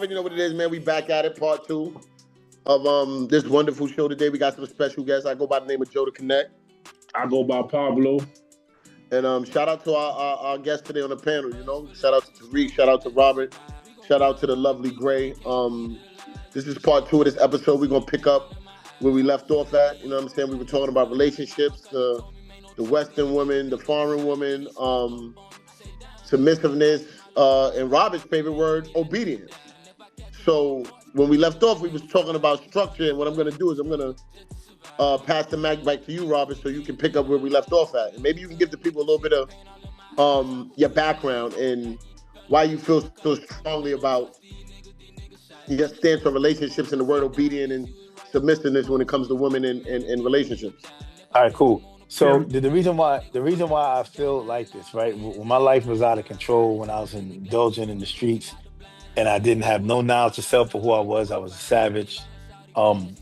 You know what it is, man. We back at it, part two of this wonderful show today. We got some special guests. I go by the name of Joe to Connect. I go by Pablo. And shout out to our guest today on the panel, you know. Shout out to Tariq, shout out to Robert, shout out to the lovely Gray. This is part two of this episode. We're gonna pick up where we left off at. You know what I'm saying? We were talking about relationships, the Western woman, the foreign woman, submissiveness, and Robert's favorite word, obedience. So when we left off, we was talking about structure, and what I'm going to do is I'm going to pass the mic back to you, Robert, so you can pick up where we left off at. And maybe you can give the people a little bit of your background and why you feel so strongly about your stance on relationships and the word obedient and submissiveness when it comes to women in relationships. All right, cool. So the reason why I feel like this, right? When my life was out of control, when I was indulging in the streets, and I didn't have no knowledge of self for who I was a savage. Couldn't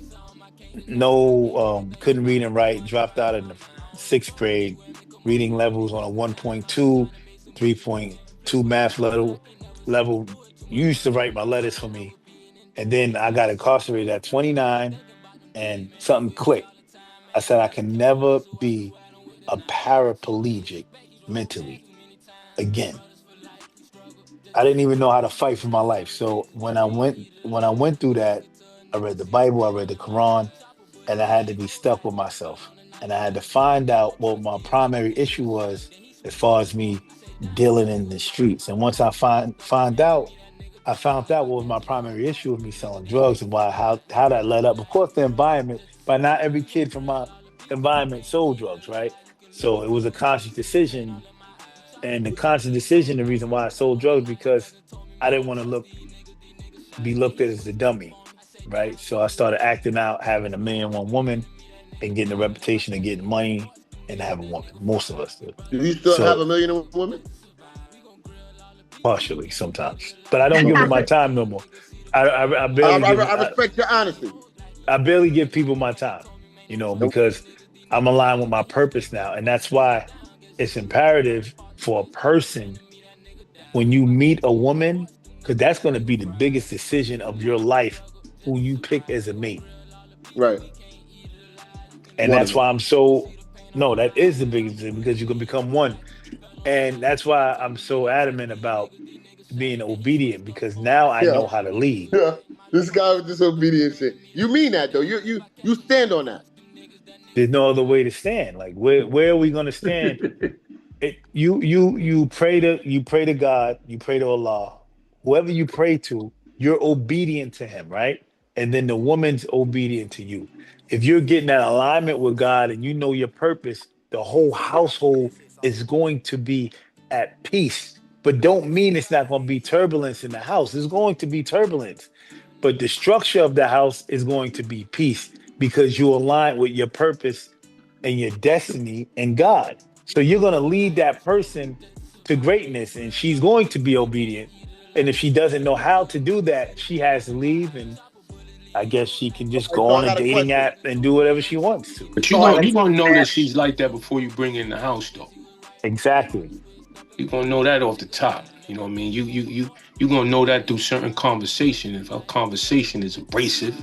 read and write. Dropped out in the 6th grade. Reading levels on a 1.2, 3.2 math level. You used to write my letters for me, and then I got incarcerated at 29, and something clicked. I said I can never be a paraplegic mentally again. I didn't even know how to fight for my life. So when I went through that, I read the Bible, I read the Quran, and I had to be stuck with myself. And I had to find out what my primary issue was as far as me dealing in the streets. And once I found out what was my primary issue with me selling drugs and how that led up. Of course, the environment, but not every kid from my environment sold drugs, right? So it was a conscious decision. And the conscious decision, the reason why I sold drugs, because I didn't want to be looked at as a dummy, right? So I started acting out, having a man, one woman, and getting the reputation of getting money and having woman. Most of us do. Do you still have a million and one women? Partially, sometimes. But I don't give them my time no more. I respect your honesty. I barely give people my time, because I'm aligned with my purpose now. And that's why it's imperative for a person, when you meet a woman, because that's going to be the biggest decision of your life, who you pick as a mate. Right. And that's why that is the biggest thing, because you can become one. And that's why I'm so adamant about being obedient, because now I know how to lead. Yeah. This guy with this obedience shit. You mean that though? You stand on that. There's no other way to stand. Like where are we going to stand? You pray to God, you pray to Allah. Whoever you pray to, you're obedient to him, right? And then the woman's obedient to you. If you're getting that alignment with God and you know your purpose, the whole household is going to be at peace. But don't mean it's not going to be turbulence in the house. There's going to be turbulence. But the structure of the house is going to be peace, because you align with your purpose and your destiny and God. So you're going to lead that person to greatness, and she's going to be obedient. And if she doesn't know how to do that, she has to leave, and I guess she can just go on a dating app and do whatever she wants to. But you're going to know that she's like that before you bring her in the house, though. Exactly. You're going to know that off the top. You know what I mean? You're going to know that through certain conversation. If a conversation is abrasive,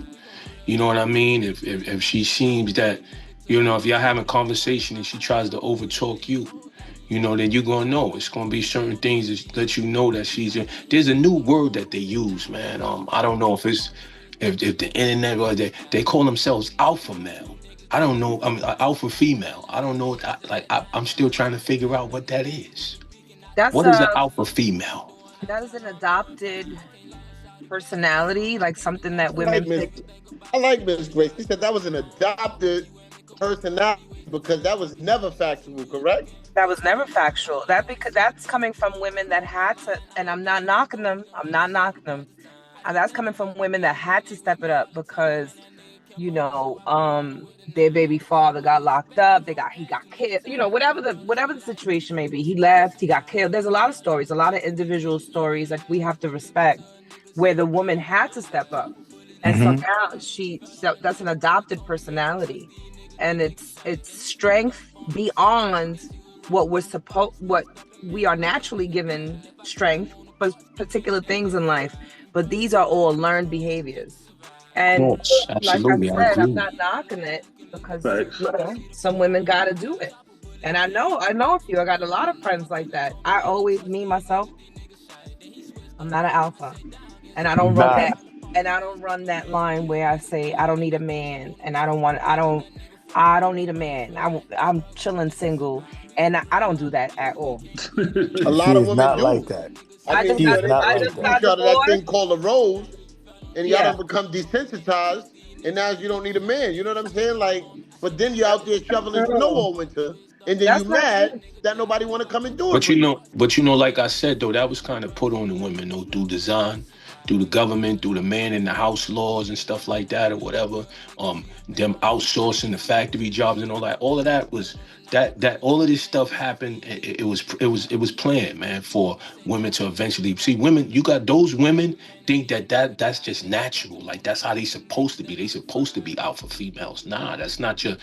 you know what I mean? If she seems that, if you're having a conversation and she tries to overtalk you, then you're going to know. It's going to be certain things that let you know that there's a new word that they use, man. I don't know if the internet, or they call themselves alpha male. I don't know. Alpha female. I don't know. I'm still trying to figure out what that is. What is an alpha female? That is an adopted personality, like something that women pick. I like Miss Grace. She said that was an adopted personality because that was never factual, correct? That was never factual. Because that's coming from women that had to, and I'm not knocking them. That's coming from women that had to step it up because, their baby father got locked up. He got killed. Whatever the situation may be, he left. He got killed. There's a lot of stories, a lot of individual stories that we have to respect, where the woman had to step up, and so now that's an adopted personality, and it's strength beyond what we are naturally given strength, for particular things in life, but these are all learned behaviors. And Yes, like absolutely, I I said, I'm agree. not knocking it because Facts. some women got to do it. And I know a few. I got a lot of friends like that. I always, me myself, I'm not an alpha, and I don't run Nah. that. And I don't run that line where I say I don't need a man, and I don't need a man. I'm chilling single, and I don't do that at all. A She lot of is women not do. like that. I mean, She is not I they like just took a that. got screenshot of that thing divorced. called a rose, and y'all Yeah. don't become desensitized, and now you don't need a man. You know what I'm saying? Like, but then you're out there shoveling snow all winter, and then That's you not mad true. that nobody want to come and do it But for you. like I said though, that was kind of put on the women though, through design, through the government, through the man in the house laws and stuff like that or whatever. Them outsourcing the factory jobs and all that. All of that was that all of this stuff happened. It was planned, man, for women to eventually see women. You got those women think that's just natural, like that's how they supposed to be. They supposed to be alpha females. Nah, that's not your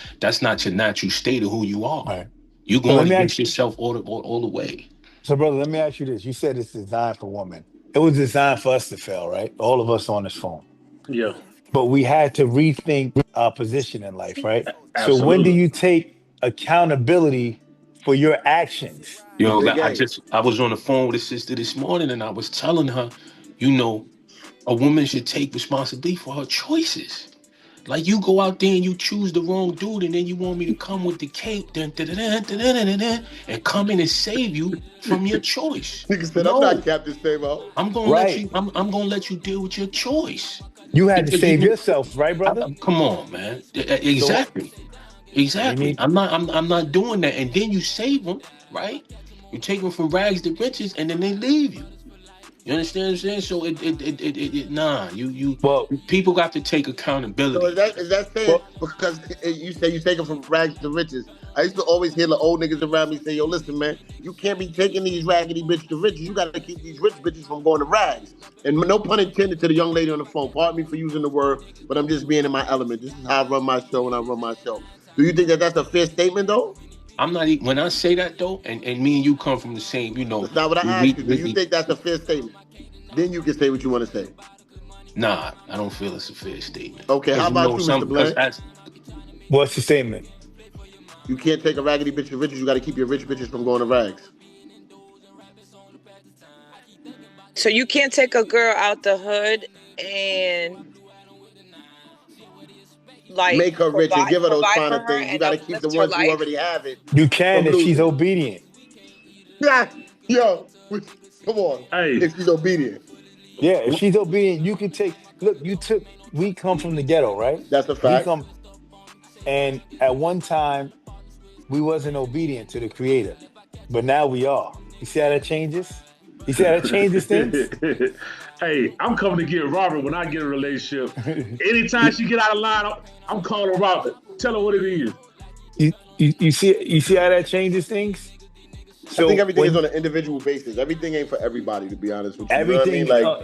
natural state of who you are. Right. You're So let going me against ask. yourself all the way. So, brother, let me ask you this. You said it's designed for women. It was designed for us to fail, right? All of us on this phone. Yeah, But we had to rethink our position in life, right? So when do absolutely. you take accountability for your actions? Big A. I was on the phone with a sister this morning and I was telling her, you know, a woman should take responsibility for her choices. Like you go out there and you choose the wrong dude, and then you want me to come with the cape, and come in and save you from your choice. Nigga said, I'm not No, Captain Sabo. I'm gonna let Right. you. I'm gonna let you deal with your choice You had to because you. save yourself, right, brother? Come on, man. So Exactly. we Exactly. need. I'm not doing that. And then you save them, right? You take them from rags to riches, and then they leave you. You understand what I'm saying? So nah. You Well, people got to take So accountability. is that saying well, because you say you take it from rags to riches? I used to always hear the old niggas around me say, "Yo, listen, man, you can't be taking these raggedy bitches to riches. You got to keep these rich bitches from going to rags." And no pun intended to the young lady on the phone. Pardon me for using the word, but I'm just being in my element. This is how I run my show and I run my show. Do you think that that's a fair statement, though? I'm not even when I say that though, and me and you come from the same. That's not what I asked you. Do you We think that's a fair statement? Then you can say what you want to say. nah. I don't feel it's a fair statement Okay, how because about you, Mr. because Bland? as what's the statement? You can't take a raggedy bitch to riches. You got to keep your rich bitches from going to rags. So you can't take a girl out the hood and like Make her rich and give her those provide for finer her things. You and got to keep the uplift her ones who life. already have it You can from if she's losing. obedient. Yeah, yo, come on. Hey, If she's obedient, Yeah, if she's obedient, you can take. Look, we come from the ghetto, right? that's a We fact. come, and at one time, we wasn't obedient to the Creator, but now we are. You see how that changes? You see how that changes things? hey, I'm coming to get Robert when I get a relationship. Anytime she get out of line, I'm calling Robert. Tell her what it is. You see how that changes things? I think So everything is on an individual basis. Everything ain't for everybody, to be honest with you. You know what I mean? everything, Like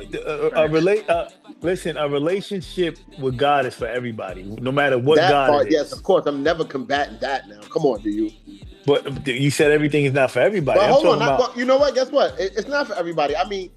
listen, a relationship with God is for everybody, no matter what that God part, it yes, is. of course. I'm never combating that now. Come on, do you? But you said everything is not for everybody. But I'm hold on, talking about. well, you know what? Guess what? It's not for everybody. I mean,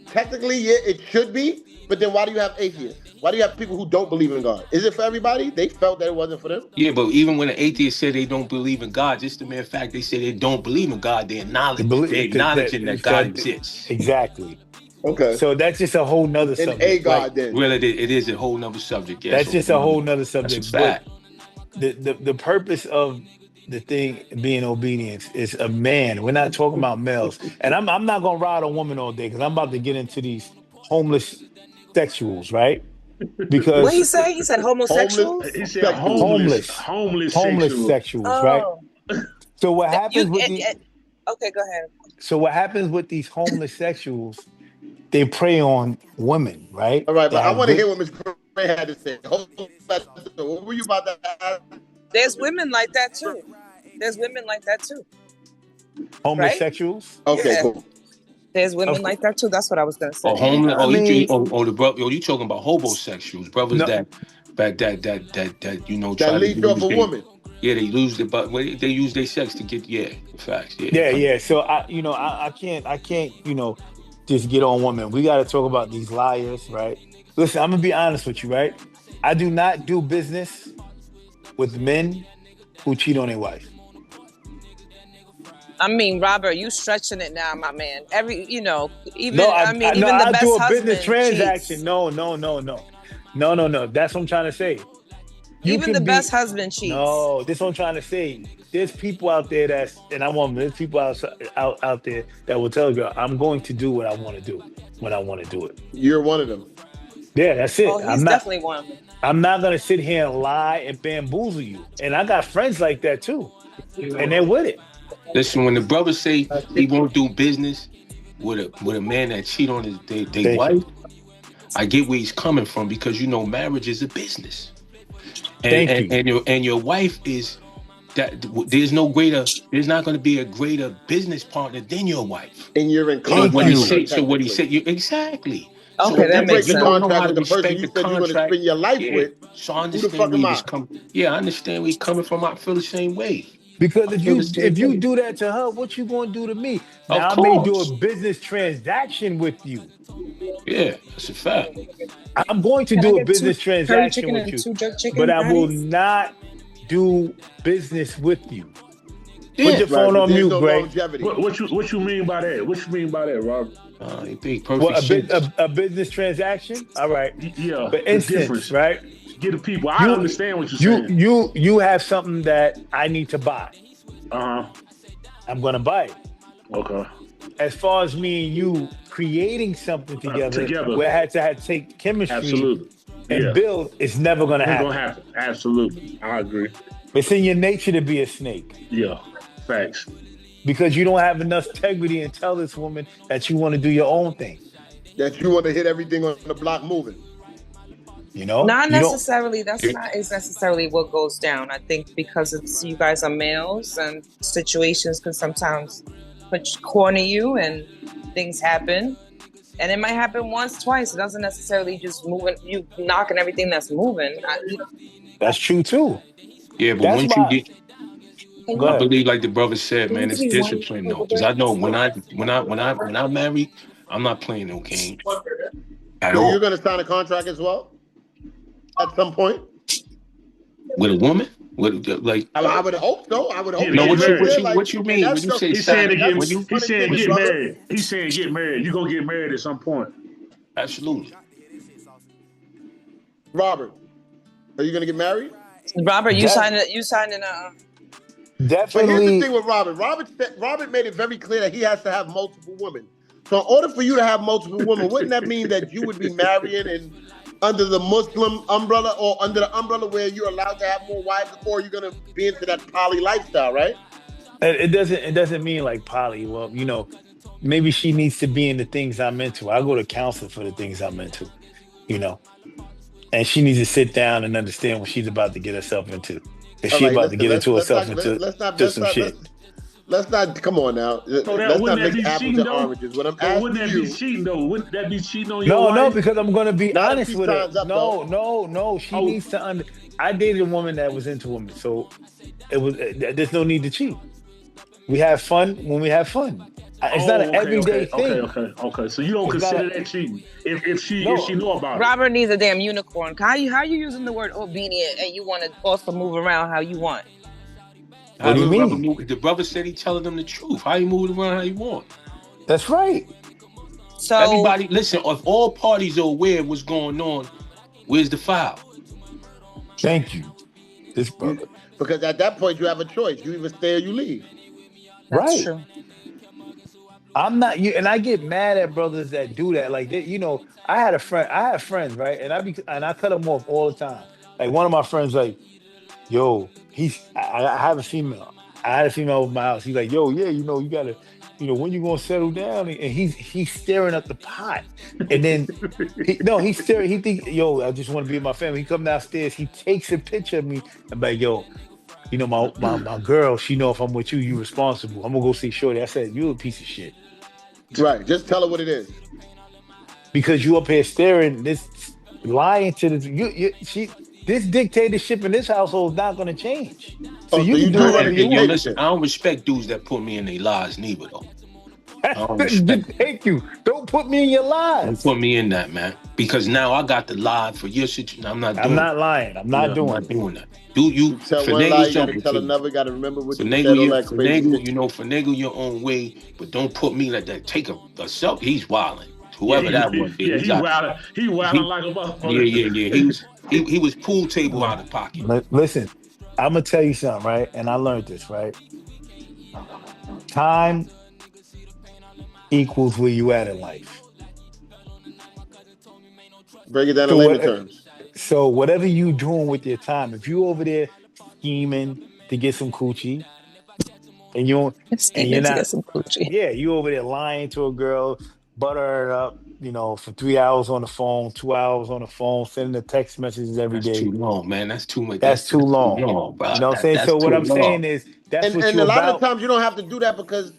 technically, yeah, it should be. But then why do you have atheists? Why do you have people who don't believe in God? Is it for everybody? They felt that it wasn't for them. yeah, but even when the atheists say they don't believe in God, just the mere fact they say they don't believe in God, they're acknowledging that God exists. Exactly. Okay. So that's just a whole nother And a subject. Like God then. Well, it is a whole nother subject. Yes, that's just a whole nother that's a subject. But fact. the purpose of the thing being obedience is a man. We're not talking about males. And I'm not gonna ride a woman all day because I'm about to get into these homeless sexuals, right? What he Because say? He said Homeless homosexuals. He said sexual. homeless, homeless homeless sexual. sexuals, right? Oh, So what that, you. happens with the Okay, go ahead. so what happens with these homeless sexuals? They prey on women, right? All right, That but I have want to good. hear what Ms. Gray had to say. Hold on. What were you about to ask? There's women like that too. There's women like that too. Right? Homosexuals. Okay, Yeah. cool. There's women Of like that too. That's what I was gonna say. Or homeless, I mean, or the brother, or you talking about homosexuals, brothers no, that That try to leech off use a their woman. yeah they lose the but they use their sex to get facts yeah. So I can't, just get on women. We got to talk about these liars, right? Listen, I'm gonna be honest with you, right? I do not do business with men who cheat on their wife. I mean, Robert, you stretching it now, my man. Even No, even the best do a husband business transaction. cheats. No. That's what I'm trying to say. Even the best husband cheats. No, this is what I'm trying to say. There's people out there there's people out there that will tell you, I'm going to do what I want to do when I want to do it. You're one of them. Yeah, that's it. Oh, he's definitely one of them. I'm not gonna sit here and lie and bamboozle you. And I got friends like that too, and they're with it. Listen, when the brothers say he won't do business with a man that cheat on his wife, I get where he's coming from, because marriage is a business, and your wife is that. There's not going to be a greater business partner than your wife. And you're in contract. What he said, exactly. Okay, that makes sense. Contract with the person you said you're going to spend your life with. So I understand where he's coming. Yeah, I understand where he's coming from. I feel the same way. Because if you do that to her, what you going to do to me? Now I may do a business transaction with you. Yeah, that's a fact. I'm going to do a business transaction with you, but I will not do business with you. Yeah. Put your phone on mute, Greg. What you mean by that? What you mean by that, Robert? You think perfect a business transaction? All right. Yeah. For instance, right? Get the people. I understand what you're saying. You have something that I need to buy. Uh-huh. I'm gonna buy it. Okay. As far as me and you creating something together. Where I had to take chemistry. Absolutely. And build, it's never gonna happen. It's gonna happen. Absolutely. I agree. It's in your nature to be a snake. Yeah. Facts. Because you don't have enough integrity and tell this woman that you want to do your own thing. That you want to hit everything on the block moving. Not necessarily. That's not necessarily what goes down. I think because you guys are males and situations can sometimes corner you and things happen. And it might happen once, twice. It doesn't necessarily just you knocking everything that's moving. That's true too. Yeah, but once you get, I believe, like the brother said, man, it's discipline though. Because I know when I'm married, I'm not playing no game at all. You're gonna sign a contract as well at some point with a woman. I would hope so. I would hope. No, what you mean? When you say he's saying get married. He's saying get married. You're gonna get married at some point. Absolutely. Robert, are you gonna get married? Robert, you signing a. Definitely. But here's the thing with Robert. Robert made it very clear that he has to have multiple women. So in order for you to have multiple women, wouldn't that mean that you would be marrying and under the Muslim umbrella, or under the umbrella where you're allowed to have more wives, or you're gonna be into that poly lifestyle, right? It doesn't mean like poly. Well, maybe she needs to be in the things I'm into. I go to counseling for the things I'm into, and she needs to sit down and understand what she's about to get herself into. If she's about to get into herself into some shit. Let's not, come on now. Let's not mix apples and oranges. What I'm asking wouldn't that be cheating though? Wouldn't that be cheating on your wife? No, because I'm going to be honest with her. No. She needs to I dated a woman that was into women, so there's no need to cheat. We have fun when we have fun. It's not an everyday thing. Okay. So you don't consider that cheating if she know about it. Robert needs a damn unicorn. How you using the word obedient and you want to also move around how you want? What do you mean? The brother said he telling them the truth. How you move around how you want? That's right. So everybody, listen. If all parties are aware of what's going on, where's the file? Thank you, this brother. Because at that point you have a choice. You either stay or you leave. That's true. I'm not you, and I get mad at brothers that do that. Like I have friends, right? And I cut them off all the time. Like one of my friends, like, yo, I have a female. I had a female over my house. He's like, yo, yeah, you gotta, when you gonna settle down? And he's staring at the pot. And then he's staring. He think, yo, I just want to be with my family. He come downstairs. He takes a picture of me. I'm like, yo, my girl. She know if I'm with you, you responsible. I'm gonna go see Shorty. I said, you a piece of shit. Right. Just tell her what it is. Because you up here staring, lying to this. This dictatorship in this household is not going to change. So you can do whatever you want. Listen, I don't respect dudes that put me in their lies neither, though. I don't respect that. Thank you. Don't put me in your lies. Don't put me in that, man. Because now I got the lie for your situation. I'm not doing lying. I'm not doing that. Do you tell one lie, you gotta tell another, gotta remember what you said, all that crazy shit. Finagle your own way, but don't put me like that. Take a self. He's wilding. Whoever that was. Yeah, he wilding. He wilding like a motherfucker. Yeah. He was pool table out of pocket. Listen, I'm gonna tell you something, right? And I learned this, right? Time equals where you at in life. Break it down in layman terms. So whatever you doing with your time, if you over there scheming to get some coochie, and you're not get some coochie. Yeah, you over there lying to a girl, butter her up, for 3 hours on the phone, 2 hours on the phone, sending the text messages every day. That's too long, man. That's too much. That's too long. Bro. You know what I'm saying? So what I'm saying is that's what and you're a lot about. of times you don't have to do that because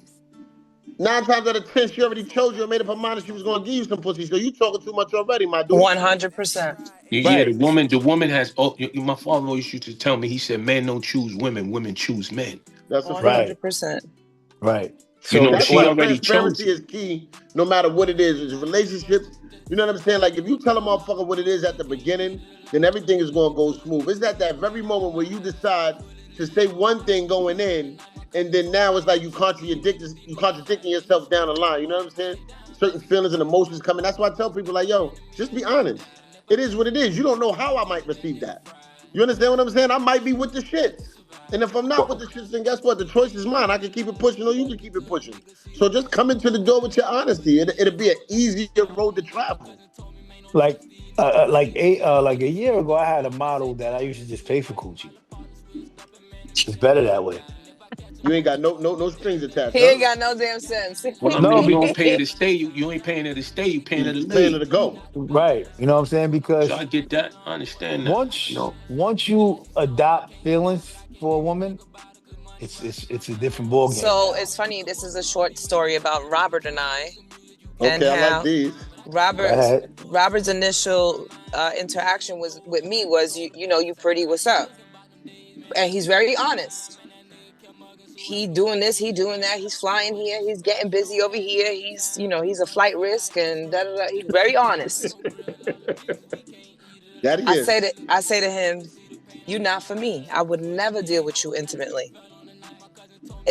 9 times out of 10, she already chose you and made up her mind that she was going to give you some pussy. So you talking too much already, my dude. 100%. Yeah, the woman has. My father always used to tell me. He said, "Men don't choose women; women choose men." That's 100%. Right. So that's why transparency is key, no matter what it is. It's relationships. You know what I'm saying? Like if you tell a motherfucker what it is at the beginning, then everything is going to go smooth. It's at that very moment where you decide to say one thing going in, and then now it's like you contradicting yourself down the line. You know what I'm saying? Certain feelings and emotions coming. That's why I tell people like, yo, just be honest. It is what it is. You don't know how I might receive that. You understand what I'm saying? I might be with the shits. And if I'm not with the shits, then guess what? The choice is mine. I can keep it pushing or you can keep it pushing. So just come into the door with your honesty. It'll be an easier road to travel. Like a year ago, I had a model that I used to just pay for coochie. It's better that way. You ain't got no strings attached. He ain't got no damn sense. Well, no, you don't pay her to stay. You ain't paying her to stay. You paying her to leave. Paying her to go. Right. You know what I'm saying? Because so I get that. I understand that. Once you adopt feelings for a woman, it's a different ballgame. So it's funny. This is a short story about Robert and I. Okay, and I like these. Robert's initial interaction with me was, you pretty, what's up? And he's very honest. He doing this, he doing that. He's flying here. He's getting busy over here. He's, he's a flight risk and da, da, da. He's very honest. That is. I say to him, "You're not for me. I would never deal with you intimately."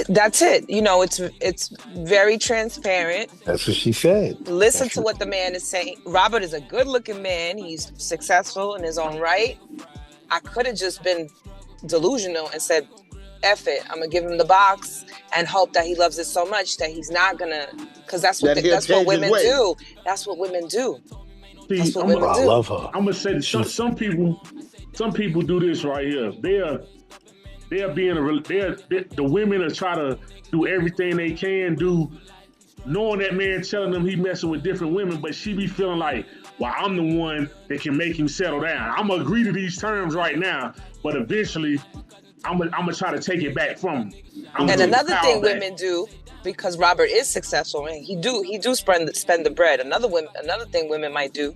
That's it. It's very transparent. That's what she said. Listen to what the man is saying. Robert is a good-looking man. He's successful in his own right. I could have just been delusional and said, F it, I'm gonna give him the box and hope that he loves it so much that he's not gonna, because that's what women do. That's what women do. See, that's what women do. I love her. I'm gonna say some people do this right here. The women are trying to do everything they can do, knowing that man telling them he messing with different women, but she be feeling like, well, I'm the one that can make him settle down. I'm gonna agree to these terms right now, but eventually I'm gonna try to take it back from him. And another thing women do, because Robert is successful and he do spend the bread. Another thing women might do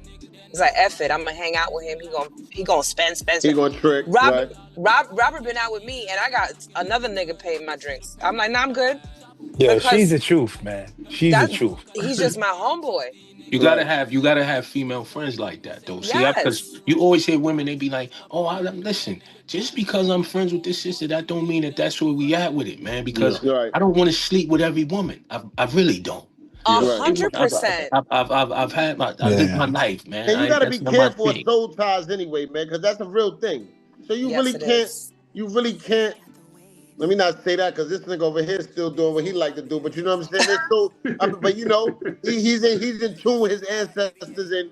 is like, F it, I'm gonna hang out with him. He gonna spend. He gonna trick. Robert been out with me and I got another nigga paying my drinks. I'm like, nah, I'm good. Yeah, she's the truth, man. She's the truth. He's just my homeboy. You gotta have female friends like that though. See, because you always hear women, they be like, "Oh, listen, just because I'm friends with this sister, that don't mean that that's where we at with it, man. Because I don't want to sleep with every woman. I really don't. 100%. I've had my life, man. And you gotta be careful of soul ties anyway, man, because that's a real thing. So you really can't. Let me not say that because this nigga over here is still doing what he like to do. But you know what I'm saying? But he's in tune with his ancestors, and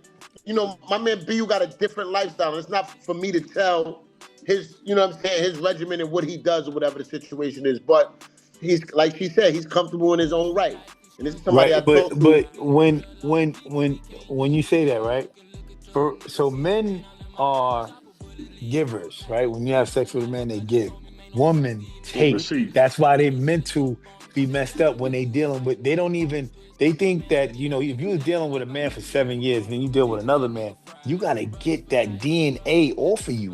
my man B, got a different lifestyle. And it's not for me to tell his, his regimen and what he does or whatever the situation is. But he's, like she said, he's comfortable in his own right. And this is somebody but when you say that, right? So men are givers, right? When you have sex with a man, they give. Women take. That's why they meant to be messed up when they dealing with. They think that if you was dealing with a man for 7 years and then you deal with another man, you gotta get that DNA off of you.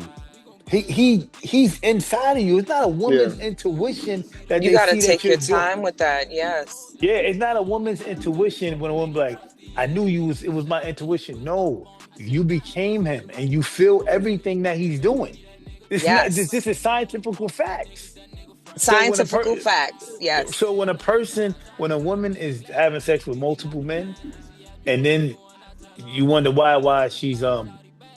he's inside of you. It's not a woman's intuition that you they got to see take that you're your time with that. Yes. Yeah, it's not a woman's intuition when a woman be like, I knew you was. It was my intuition. No, you became him, and you feel everything that he's doing. This not. This is scientific facts. Scientific facts. Yes. So when a woman is having sex with multiple men, and then you wonder why she's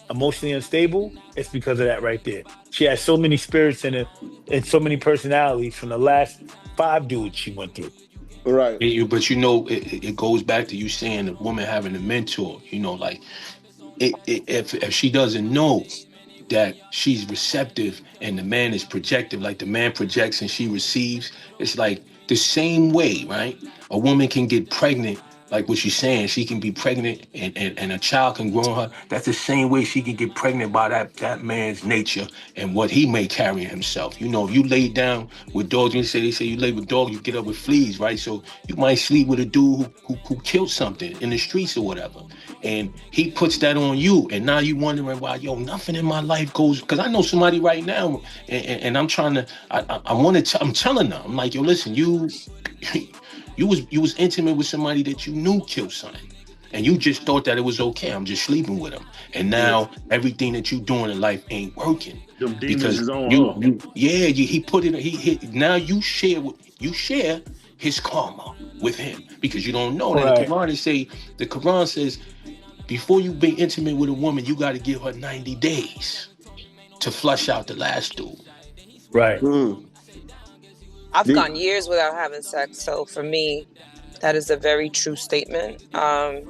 emotionally unstable, it's because of that right there. She has so many spirits in it and so many personalities from the last 5 dudes she went through. Right. But it goes back to you saying the woman having a mentor. Like if she doesn't know that she's receptive and the man is projective, like the man projects and she receives, it's like the same way, right? A woman can get pregnant, like what she's saying, she can be pregnant and a child can grow on her. That's the same way she can get pregnant by that man's nature and what he may carry in himself. You lay down with dogs, they say you lay with dogs, you get up with fleas, right? So you might sleep with a dude who killed something in the streets or whatever. And he puts that on you. And now you wondering why, nothing in my life goes, because I know somebody right now and I'm trying to, I'm telling them, I'm like, listen, you was intimate with somebody that you knew killed something, and you just thought that it was okay. I'm just sleeping with him, and now everything that you doing in life ain't working because he put it. He hit. Now you share his karma with him because you don't know that the Quran says before you be intimate with a woman, you got to give her 90 days to flush out the last dude. Right. I've gone years without having sex, so for me, that is a very true statement. I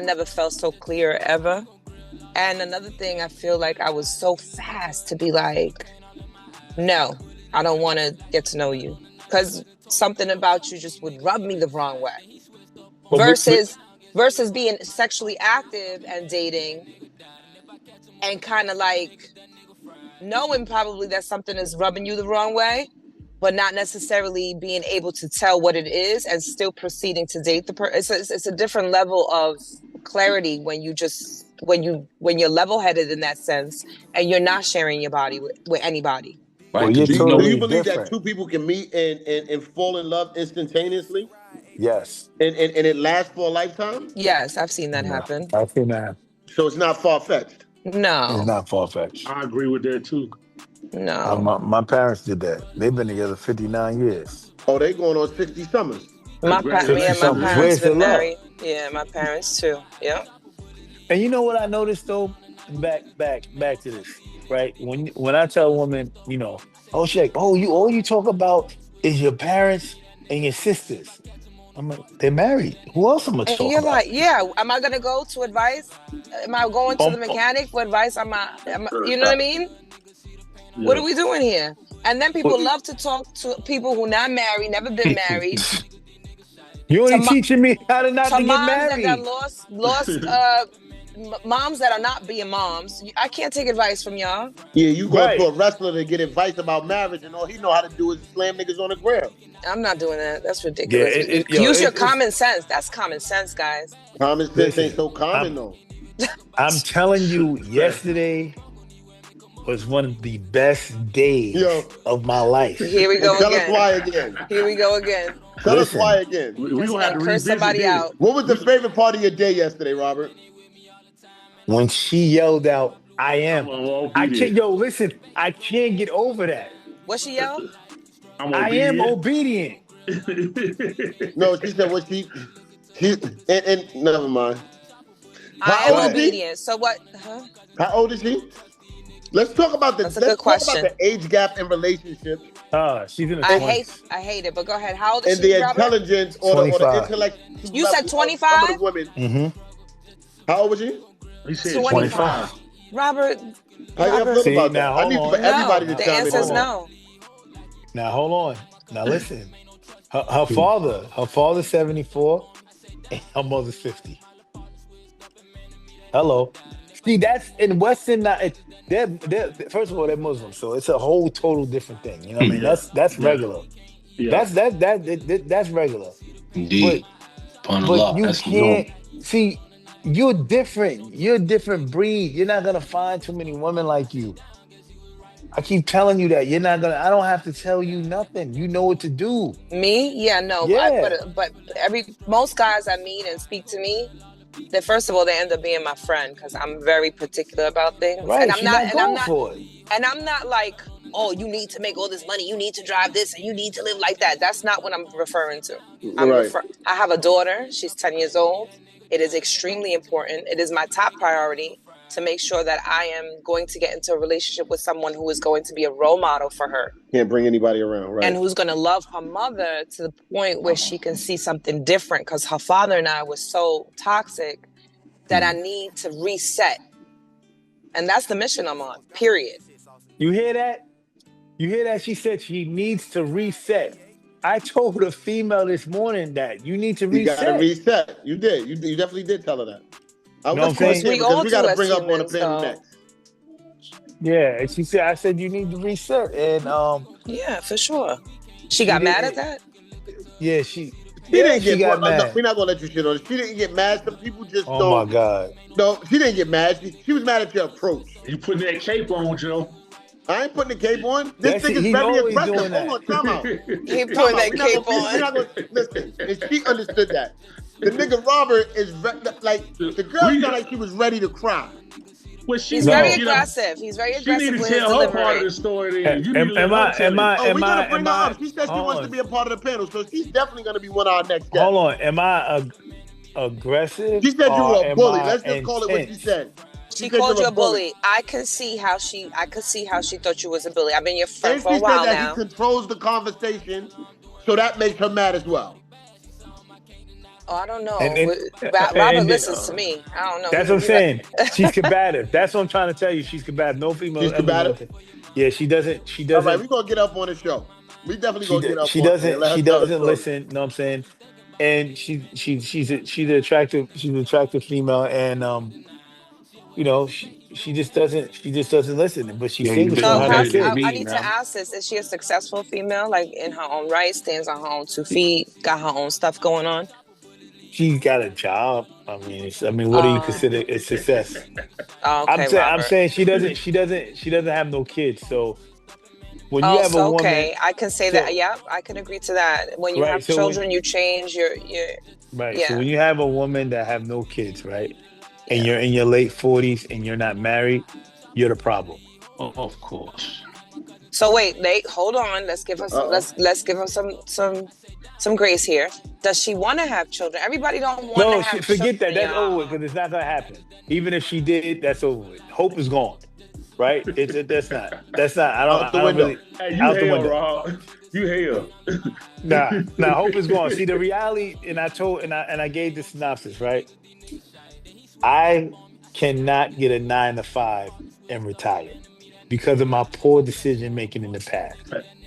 never felt so clear ever. And another thing, I feel like I was so fast to be like, no, I don't want to get to know you, because something about you just would rub me the wrong way. Versus being sexually active and dating and kind of like knowing probably that something is rubbing you the wrong way, but not necessarily being able to tell what it is and still proceeding to date the person. It's a different level of clarity when you're level-headed in that sense and you're not sharing your body with anybody. Right. Well, do you believe that two people can meet and fall in love instantaneously? Yes. And it lasts for a lifetime? Yes, I've seen that happen. I've seen that. So it's not far-fetched? No. It's not far-fetched. I agree with that too. No. My parents did that. They've been together 59 years. Oh, they going on 60 summers. Me and my parents been married. Yeah, my parents too. Yeah. And you know what I noticed though? Back to this, right? When I tell a woman, all you talk about is your parents and your sisters. I'm like, they're married. Who else am I talking about? You're like, am I gonna go to advice? Am I going to the mechanic for advice? You know what I mean? Yeah. What are we doing here? And then people love to talk to people who not married, never been married. You ain't teaching me how to not to get Moms married. that lost moms that are not being moms. I can't take advice from y'all. Yeah, you go to a wrestler to get advice about marriage, and all he know how to do is slam niggas on the ground. I'm not doing that. That's ridiculous. Use your common sense. That's common sense, guys. Common sense ain't so common though. I'm telling you, yesterday was one of the best days of my life. Here we go Tell again. us why again. Here we go again. Tell us why again. We're going to have to curse somebody out. What was the favorite part of your day yesterday, Robert? When she yelled out, I am. I can't get over that. What she yelled? I am obedient. No, she said what she and never mind. I am obedient. So what? Huh? How old is she? Let's talk about That's a good question. Talk about the age gap in relationships. She's in her 20s. I hate it, but go ahead. How old is she? And the intelligence or the intellect. You said 25? Women. Mm-hmm. How old was she? He said 25. Robert. How you feel about that? I need for everybody to the chime in. answer is no. Now hold on. Now listen. Her father's 74 and her mother's 50. Hello. See, that's in Western. They're first of all, they're Muslims, so it's a whole total different thing. You know what I mean? That's regular. Yeah. That's regular. Indeed. But you can't see. you're different. You're a different breed. You're not gonna find too many women like you. I keep telling you that. You're not gonna. I don't have to tell you nothing. You know what to do. Me? Yeah, no. Yeah. But most guys I meet and speak to me, that first of all they end up being my friend because I'm very particular about things, Right. and I'm She's not, not going for it. and I'm not like, oh, you need to make all this money, you need to drive this, and you need to live like that. That's not what I'm referring to. I have a daughter. She's 10 years old. It is extremely important. It is my top priority to make sure that I am going to get into a relationship with someone who is going to be a role model for her. Can't bring anybody around, right? And who's going to love her mother to the point where she can see something different, because her father and I was so toxic that I need to reset. And that's the mission I'm on, period. You hear that? You hear that? She said she needs to reset. I told a female this morning that you need to reset. You got to reset. You did. You definitely did tell her that. Of course, we all do. We got to bring up on the panel next. Yeah, and she said, I said you need to reset, and yeah, for sure. She got mad at that. Yeah, she didn't get mad. No, we're not gonna let you shit on it. She didn't get mad. Some people just don't. Oh my God. No, she didn't get mad. She was mad at your approach. You putting that cape on, Joe? I ain't putting the cape on. This thing is very aggressive. Hold on, time out. He putting that cape on. Listen, and she understood that. The nigga Robert is like, the girl sounded like she was ready to cry. Well, he's very aggressive. He's very aggressive. She need to tell her part of the story. Then. Am I? We're gonna bring her up. She said she wants to be a part of the panel, so she's definitely gonna be one of our next guests. Hold on. Am I aggressive? She said you were a bully. Let's just call it what she said. She called you a bully. I could see how she thought you was a bully. I've been your friend for a while now. She said that he controls the conversation, so that makes her mad as well. Oh, I don't know. Robert listens to me. I don't know. That's what I'm saying. She's combative. That's what I'm trying to tell you. She's combative. No female. She's combative. Yeah, she doesn't. All right, we're gonna get up on the show. We definitely gonna get up. She doesn't listen. You know what I'm saying? And she's an attractive female, and you know, she just doesn't listen. But she's single. So I need to ask this: is she a successful female, like in her own right, stands on her own 2 feet, got her own stuff going on? She's got a job. I mean, what do you consider a success? Okay, I'm saying she doesn't have no kids. So when you have a woman, I can say that. Yeah, I can agree to that. When you have children, you change your right. Yeah. So when you have a woman that have no kids, right, and you're in your late 40s and you're not married, you're the problem. Oh, of course. So wait, hold on. Let's give her some. Let's give her some grace here. Does she want to have children? Everybody don't want to have children. No, forget that. That's over with, because it's not gonna happen. Even if she did, that's over with. Hope is gone. Right? That's not. I don't really. Hey, you hell, Rob. You hell. Nah. Hope is gone. See, the reality, and I gave the synopsis, right? I cannot get a 9 to 5 and retire because of my poor decision making in the past.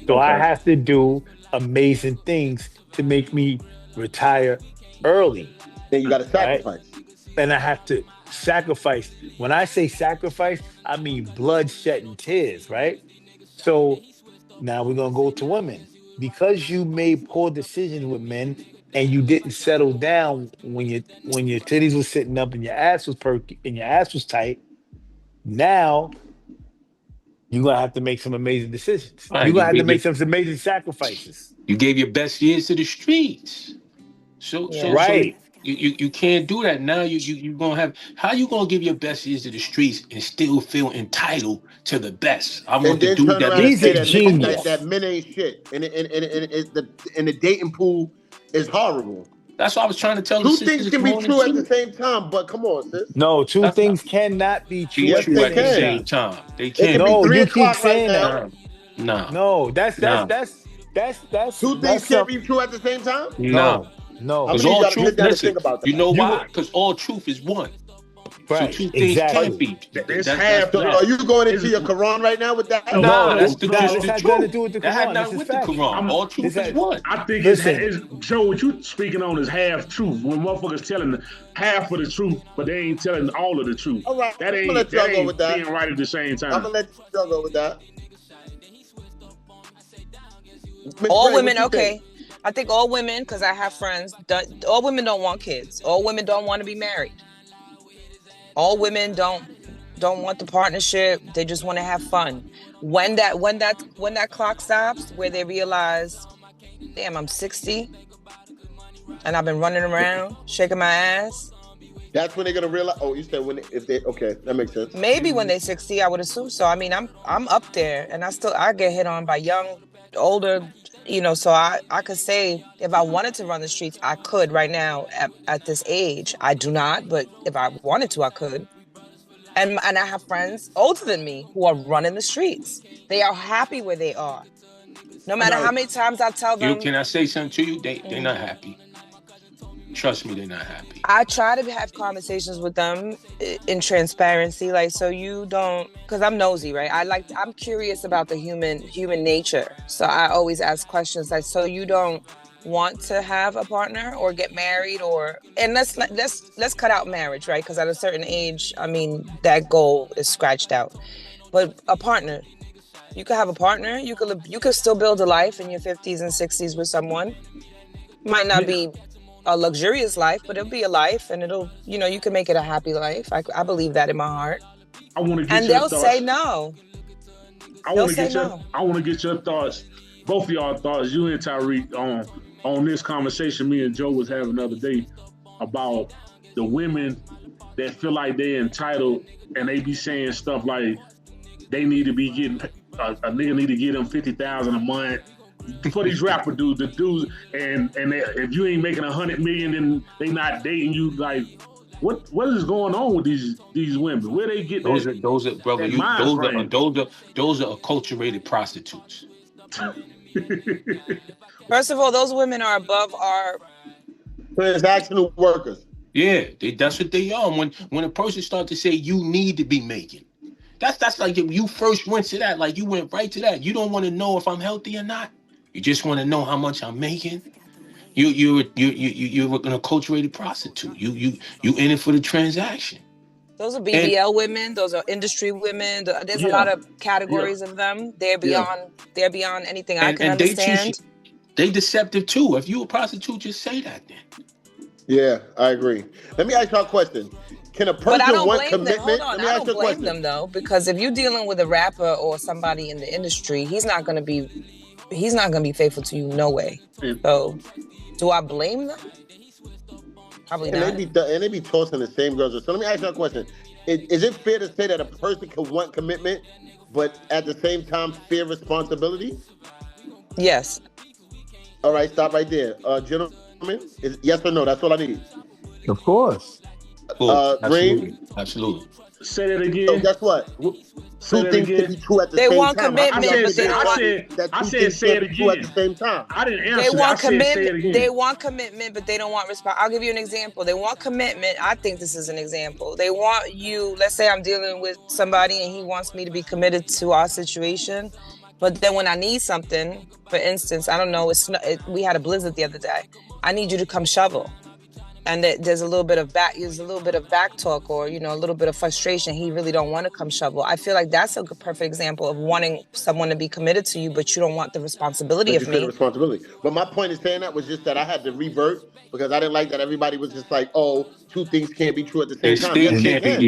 So I have to do amazing things to make me retire early. Then you got to sacrifice. Right? And I have to sacrifice. When I say sacrifice, I mean blood, sweat, and tears, right? So now we're going to go to women. Because you made poor decisions with men and you didn't settle down when your titties were sitting up and your ass was perky and your ass was tight, now you're going to have to make some amazing decisions. Right, you're going to have to make some amazing sacrifices. You gave your best years to the streets. So you can't do that. Now you going to have, how you going to give your best years to the streets and still feel entitled to the best? I want to do that. He's a genius. That men ain't shit. And the dating pool is horrible. That's what I was trying to tell you. 2 things can be true at the same time, but come on, sis. No, two things cannot be true at the same time. They can't. No, you keep saying that. No, that's 2 things can't be true at the same time? No. Because all truth, listen, you know why? Because all truth is one. Right. So 2 things can't be. Are you going into your Quran right now with that? No, that's the truth. That had nothing with the Quran. All truth is one. I think it's Joe, what you speaking on is half truth. When motherfuckers telling half of the truth, but they ain't telling all of the truth. All right, that ain't being right at the same time. I'm gonna let you go with that. All women, okay. I think all women, because I have friends, all women don't want kids. All women don't want to be married. All women don't want the partnership. They just want to have fun. When that clock stops, where they realize, damn, I'm 60 and I've been running around shaking my ass. That's when they're gonna realize. Oh, you said okay, that makes sense. Maybe when they're 60, I would assume so. I mean, I'm up there, and I get hit on by young, older, So I could say if I wanted to run the streets, I could right now at this age. I do not, but if I wanted to, I could. And I have friends older than me who are running the streets. They are happy where they are. No matter how many times I tell them. Can I say something to you? They're not happy. Trust me, they're not happy. I try to have conversations with them in transparency, like, so you don't, because I'm nosy, right? I'm curious about the human nature. So I always ask questions like, so you don't want to have a partner or get married, and let's cut out marriage, right? Because at a certain age, I mean, that goal is scratched out. But a partner, you could have a partner. You could still build a life in your 50s and 60s with someone. Might not be a luxurious life, but it'll be a life, and it'll, you can make it a happy life. I believe that in my heart. I want to get and your they'll thoughts. Say no. I want to get your thoughts, both of y'all thoughts, you and Tyreek, on this conversation me and Joe was having the other day about the women that feel like they're entitled, and they be saying stuff like they need to be getting a nigga need to get them $50,000 a month. For these rapper dudes, and if you ain't making $100 million, then they not dating you. Like, what is going on with these women? Where they get those are those are acculturated prostitutes. First of all, those women are above our transactional workers. Yeah, that's what they are. When a person starts to say you need to be making, that's like if you first went to that, like you went right to that. You don't want to know if I'm healthy or not. You just want to know how much I'm making. You're an acculturated prostitute. You in it for the transaction. Those are BBL women. Those are industry women. There's a lot of categories of them. They're beyond anything I can understand. They deceptive too. If you a prostitute, just say that then. Yeah, I agree. Let me ask y'all a question. Can a person want commitment? Hold on, I don't blame them though, because if you're dealing with a rapper or somebody in the industry, he's not going to be faithful to you, no way. So, do I blame them? Probably not. And they be tossing the same girls. So let me ask you a question. Is it fair to say that a person can want commitment, but at the same time fear responsibility? Yes. All right, stop right there. Gentlemen, yes or no? That's all I need. Of course. Green? Absolutely. Say that again. So guess what? Two things can be true at the same time. They want commitment, but they don't want. I said say it again. At the same time. I didn't answer. They want commitment, but they don't want response. I'll give you an example. They want commitment. I think this is an example. They want you. Let's say I'm dealing with somebody and he wants me to be committed to our situation, but then when I need something, for instance, I don't know. We had a blizzard the other day. I need you to come shovel. And there's a little bit of back talk, or a little bit of frustration. He really don't want to come shovel. I feel like that's a perfect example of wanting someone to be committed to you, but you don't want the responsibility of me. But my point in saying that was just that I had to revert because I didn't like that everybody was just like, oh, two things can't be true at the same time. You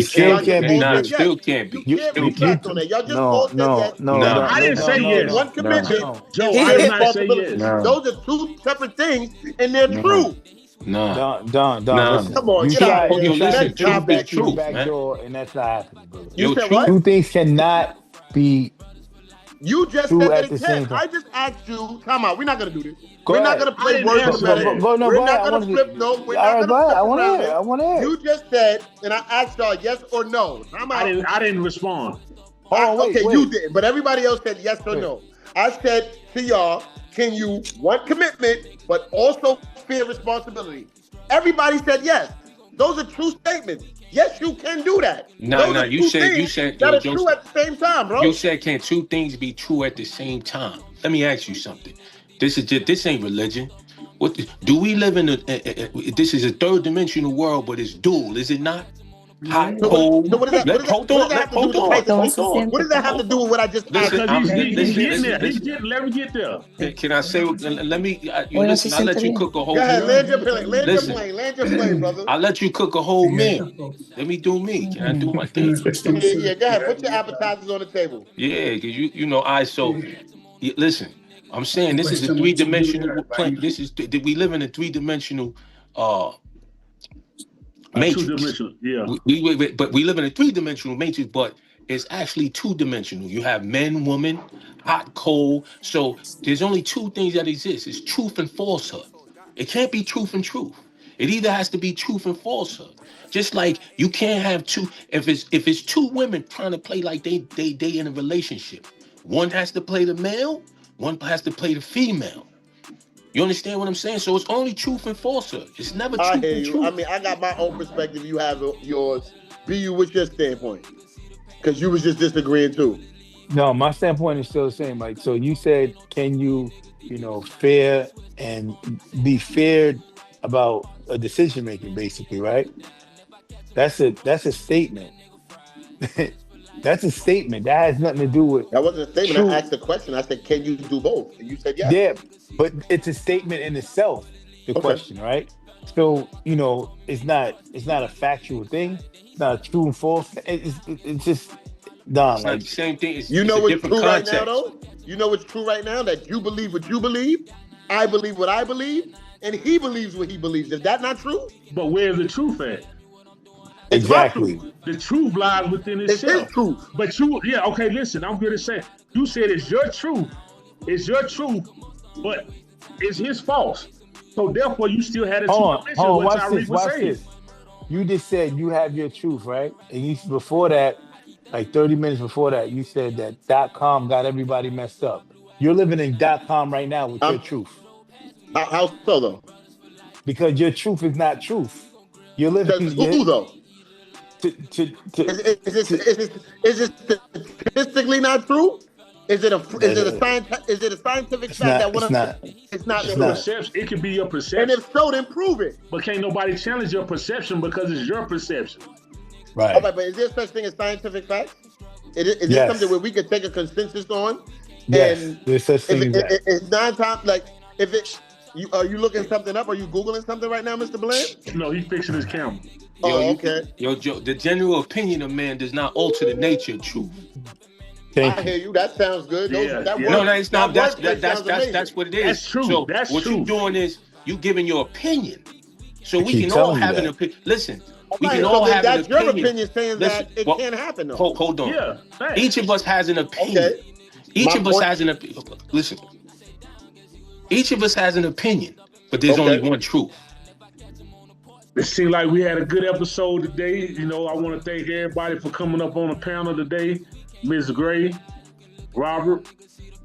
still can't be. Still can't be. You can't reflect on that. Y'all just all said no. I didn't say yes. One commitment. Joe, I did not say yes. Those are two separate things, and they're true. Don. Come on, you try. Listen, That's back true, to the back door, and that's not happening, brother. You said what? Two things cannot be. You just said that it can. I just asked you. Come on, we're not gonna do this. We're not gonna play words. We're not gonna flip. No, we're not gonna. I want to. You just said, and I asked y'all yes or no. I didn't respond. Wait. You didn't, but everybody else said yes or no. I said to y'all, can you want commitment, but also fear responsibility? Everybody said yes. Those are true statements. Yes, you can do that. No. You said that are true at the same time, bro. You said can two things be true at the same time? Let me ask you something. This ain't religion. Do we live in this is a third dimensional world, but it's dual, is it not? hot, cold. So what does that have to do with the price of meat? What does that have to do with what I just asked? Because he's getting there. Let me get there. Can I say? Let me. Listen. I'll let you cook a whole. Go ahead, land your plane, brother. I'll let you cook a whole meal. Let me do me. Can I do my thing? Yeah. Go ahead. Put your appetizers on the table. Yeah, because listen. I'm saying this is a 3-dimensional plane. We live in a 3-dimensional matrix. 2-dimensional, yeah. But we live in a 3-dimensional matrix, but it's actually 2-dimensional. You have men, woman, hot, cold. So there's only 2 things that exist. It's truth and falsehood. It can't be truth and truth. It either has to be truth and falsehood. Just like you can't have 2. If it's 2 women trying to play like they in a relationship, one has to play the male, one has to play the female. You understand what I'm saying? So it's only truth and falsehood. It's never truth and truth. I mean, I got my own perspective. You have yours. BU, what's your standpoint? Because you was just disagreeing too. No, my standpoint is still the same. Like, so you said, can you, fair and be fair about a decision making, basically, right? That's a statement. That's a statement. That has nothing to do with. That wasn't a statement. Truth. I asked a question. I said, can you do both? And you said yes. Yeah, but it's a statement in itself, the question, right? So, it's not a factual thing. It's not a true and false. It's just dumb. It's not the same thing. It's what's true right now, though? You know what's true right now? That you believe what you believe, I believe what I believe, and he believes what he believes. Is that not true? But where's the truth at? Exactly. The truth lies within itself. It's his truth. But listen, I'm going to say, you said it's your truth. It's your truth, but it's his false. So therefore, you still had a truth. Watch this. You just said you have your truth, right? And before that, like 30 minutes before that, you said that .com got everybody messed up. You're living in .com right now with your truth. How so, though? Because your truth is not truth. You're living. Who though? Is it statistically not true? Is it a scientific fact it's not true? Perception. It can be your perception. And if so, then prove it. But can't nobody challenge your perception because it's your perception. Right. All right, but is there such thing as scientific facts? Is this something where we can take a consensus on? Yes. And there's such thing as that. It's 9 times are you looking something up? Are you Googling something right now, Mr. Bland? No, he's fixing his camera. Okay. Joe, the general opinion of man does not alter the nature of truth. I hear you. That sounds good. No, it's not. That's what it is. That's true. So what you're doing is you giving your opinion. So we can all have an opinion. Listen, we can all have an opinion. That's your opinion saying that it can't happen, though. Hold on. Yeah. Each of us has an opinion. Okay. Each of us has an opinion. Listen. Each of us has an opinion, but there's only one truth. It seemed like we had a good episode today. I want to thank everybody for coming up on the panel today. Ms. Gray, Robert,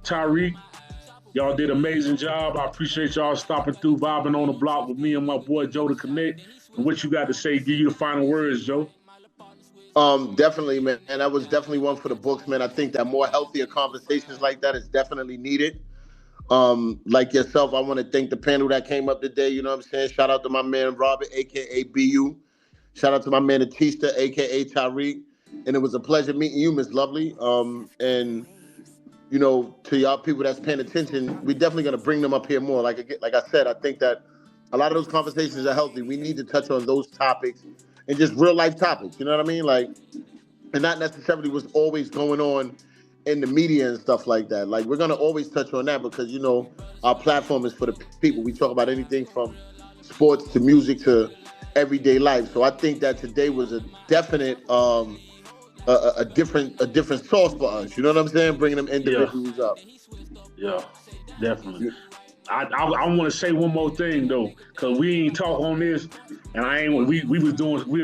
Tyreek, y'all did an amazing job. I appreciate y'all stopping through, vibing on the block with me and my boy Joe to connect. And what you got to say, give you the final words, Joe. Definitely, man. And that was definitely one for the books, man. I think that more healthier conversations like that is definitely needed. Like yourself, I want to thank the panel that came up today. You know what I'm saying? Shout out to my man Robert, aka BU. Shout out to my man Atista, aka Tyreek. And it was a pleasure meeting you, Miss Lovely. And to y'all people that's paying attention, we're definitely gonna bring them up here more. Like I said, I think that a lot of those conversations are healthy. We need to touch on those topics and just real life topics. You know what I mean? Like, and not necessarily what's always going on in the media and stuff like that. Like, we're gonna always touch on that because our platform is for the people. We talk about anything from sports to music to everyday life. So I think that today was a definite a different source for us. You know what I'm saying? Bringing them individuals up. Yeah, definitely. I want to say one more thing though, because we ain't talk on this, and we was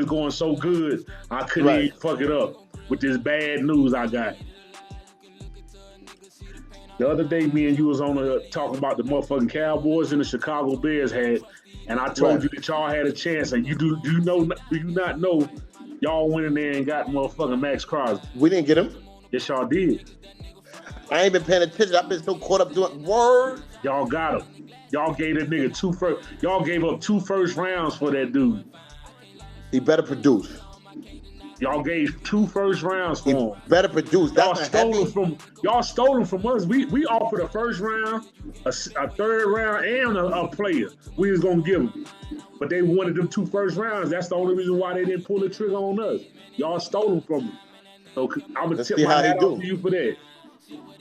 going so good, I couldn't even fuck it up with this bad news I got. The other day, me and you was on talking about the motherfucking Cowboys and the Chicago Bears had, and I told you that y'all had a chance, and do you not know y'all went in there and got motherfucking Max Crosby? We didn't get him. Yes, y'all did. I ain't been paying attention. I've been so caught up doing word. Y'all got him. Y'all gave that nigga Y'all gave up 2 first rounds for that dude. He better produce. Y'all gave 2 first rounds for him. Better produce. Y'all stole him from us. We offered a first round, a third round, and a player. We was gonna give them, but they wanted them 2 first rounds. That's the only reason why they didn't pull the trigger on us. Y'all stole them from me. So I'm gonna tip my hat off to you for that.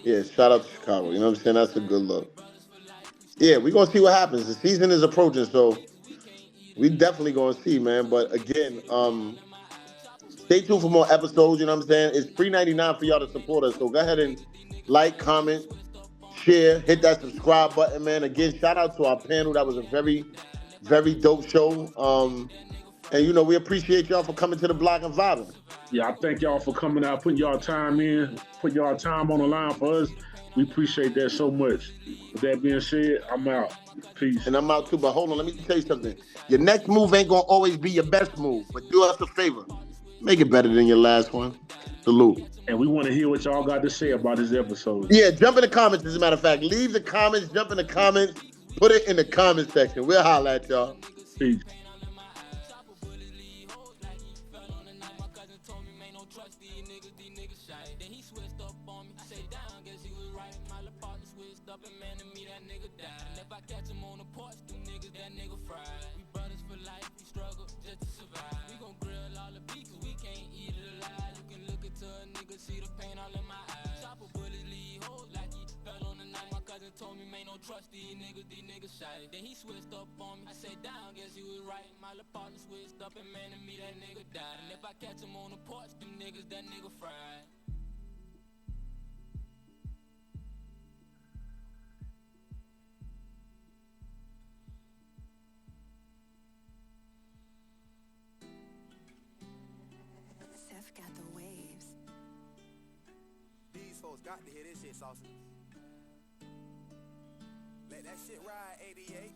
Yeah, shout out to Chicago. You know what I'm saying? That's a good look. Yeah, we're gonna see what happens. The season is approaching, so we definitely gonna see, man. But again, stay tuned for more episodes. You know what I'm saying? It's $3.99 for y'all to support us. So go ahead and like, comment, share, hit that subscribe button, man. Again, shout out to our panel. That was a very, very dope show. And you know, we appreciate y'all for coming to the block and vibing. Yeah, I thank y'all for coming out, putting y'all time in, putting y'all time on the line for us. We appreciate that so much. With that being said, I'm out. Peace. And I'm out too, but hold on, let me tell you something. Your next move ain't gonna always be your best move, but do us a favor. Make it better than your last one. Salute. And we want to hear what y'all got to say about this episode. Yeah, jump in the comments, as a matter of fact. Leave the comments, jump in the comments, put it in the comment section. We'll holler at y'all. Peace. Trust these niggas shy. Then he switched up on me. I said, down, guess you was right. My little partner switched up and man to me, that nigga died. And if I catch him on the porch, them niggas, that nigga fried. Seth got the waves. These folks got to hear this shit, Saucy. Let that shit ride, 88.